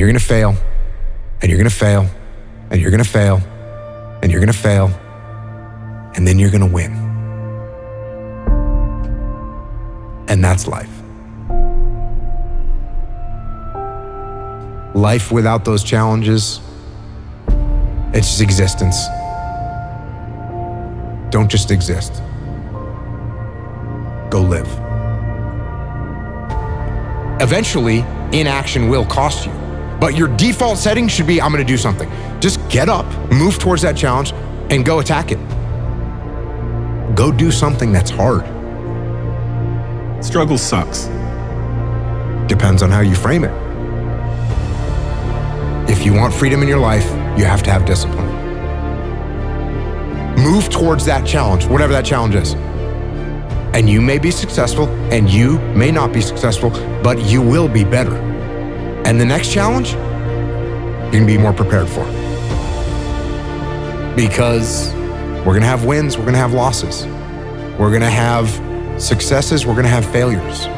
you're gonna fail, and you're gonna fail, and you're gonna fail, and you're gonna fail, and then you're gonna win. And that's life. Life without those challenges, it's just existence. Don't just exist. Go live. Eventually, inaction will cost you. But your default setting should be, I'm gonna do something. Just get up, move towards that challenge, and go attack it. Go do something that's hard. Struggle sucks. Depends on how you frame it. If you want freedom in your life, you have to have discipline. Move towards that challenge, whatever that challenge is. And you may be successful, and you may not be successful, but you will be better. And the next challenge, you can be more prepared for. Because we're gonna have wins, we're gonna have losses. We're gonna have successes, we're gonna have failures.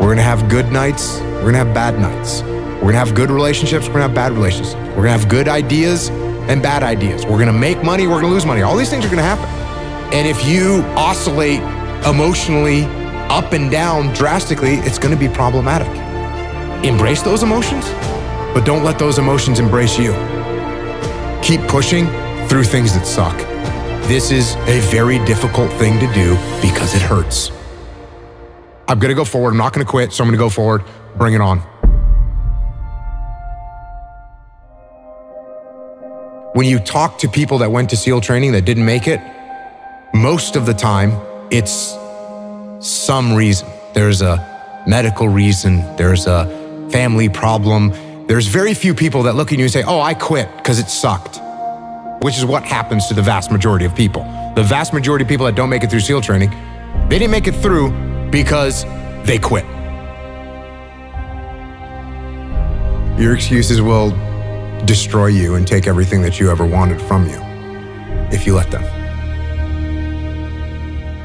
We're gonna have good nights, we're gonna have bad nights. We're gonna have good relationships, we're gonna have bad relationships. We're gonna have good ideas and bad ideas. We're gonna make money, we're gonna lose money. All these things are gonna happen. And if you oscillate emotionally up and down drastically, it's gonna be problematic. Embrace those emotions, but don't let those emotions embrace you. Keep pushing through things that suck. This is a very difficult thing to do because it hurts. I'm gonna go forward, I'm not gonna quit, so I'm gonna go forward, bring it on. When you talk to people that went to SEAL training that didn't make it, most of the time, it's some reason. There's a medical reason, there's a family problem. There's very few people that look at you and say, oh, I quit because it sucked, which is what happens to the vast majority of people. The vast majority of people that don't make it through SEAL training, they didn't make it through because they quit. Your excuses will destroy you and take everything that you ever wanted from you if you let them.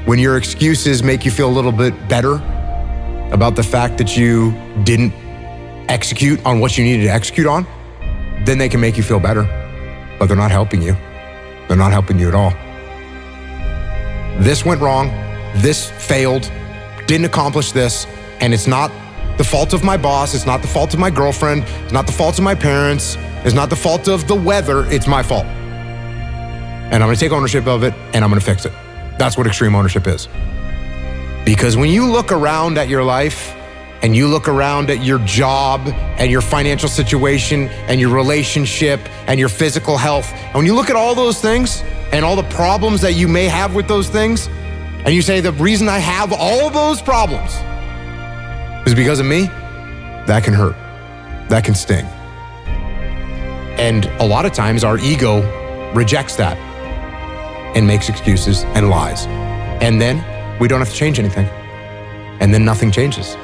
When your excuses make you feel a little bit better about the fact that you didn't execute on what you needed to execute on, then they can make you feel better, but they're not helping you. They're not helping you at all. This went wrong, this failed, didn't accomplish this, and it's not the fault of my boss, it's not the fault of my girlfriend, it's not the fault of my parents, it's not the fault of the weather, it's my fault. And I'm gonna take ownership of it and I'm gonna fix it. That's what extreme ownership is. Because when you look around at your life and you look around at your job and your financial situation and your relationship and your physical health, and when you look at all those things and all the problems that you may have with those things, and you say, the reason I have all those problems is because of me, that can hurt, that can sting. And a lot of times our ego rejects that and makes excuses and lies. And then we don't have to change anything. And then nothing changes.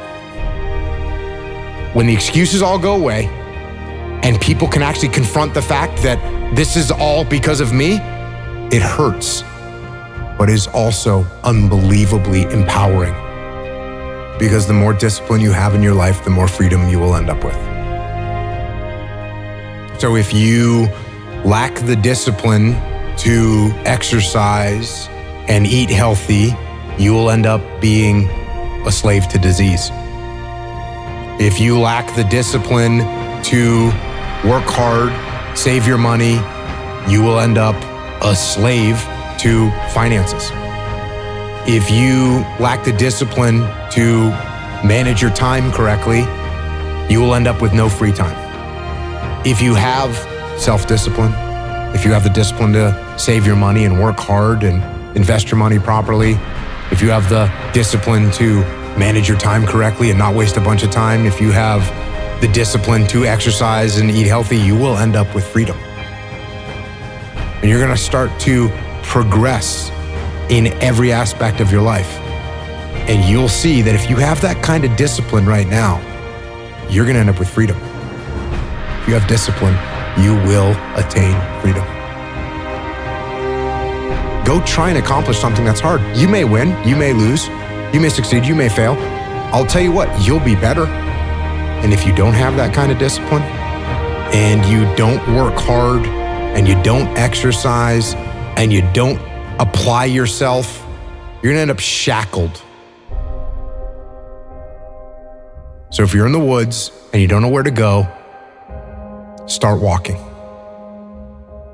When the excuses all go away and people can actually confront the fact that this is all because of me, it hurts, but is also unbelievably empowering. Because the more discipline you have in your life, the more freedom you will end up with. So if you lack the discipline to exercise and eat healthy, you will end up being a slave to disease. If you lack the discipline to work hard, save your money, you will end up a slave to finances. If you lack the discipline to manage your time correctly, you will end up with no free time. If you have self-discipline, if you have the discipline to save your money and work hard and invest your money properly, if you have the discipline to manage your time correctly and not waste a bunch of time, if you have the discipline to exercise and eat healthy, you will end up with freedom. And you're gonna start to progress in every aspect of your life. And you'll see that if you have that kind of discipline right now, you're gonna end up with freedom. If you have discipline, you will attain freedom. Go try and accomplish something that's hard. You may win, you may lose, you may succeed, you may fail. I'll tell you what, you'll be better. And if you don't have that kind of discipline, and you don't work hard and you don't exercise and you don't apply yourself, you're gonna end up shackled. So if you're in the woods and you don't know where to go, start walking.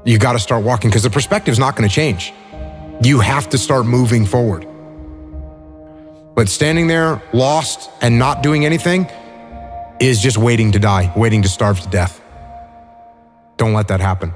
You gotta start walking because the perspective's not gonna change. You have to start moving forward. But standing there lost and not doing anything is just waiting to die, waiting to starve to death. Don't let that happen.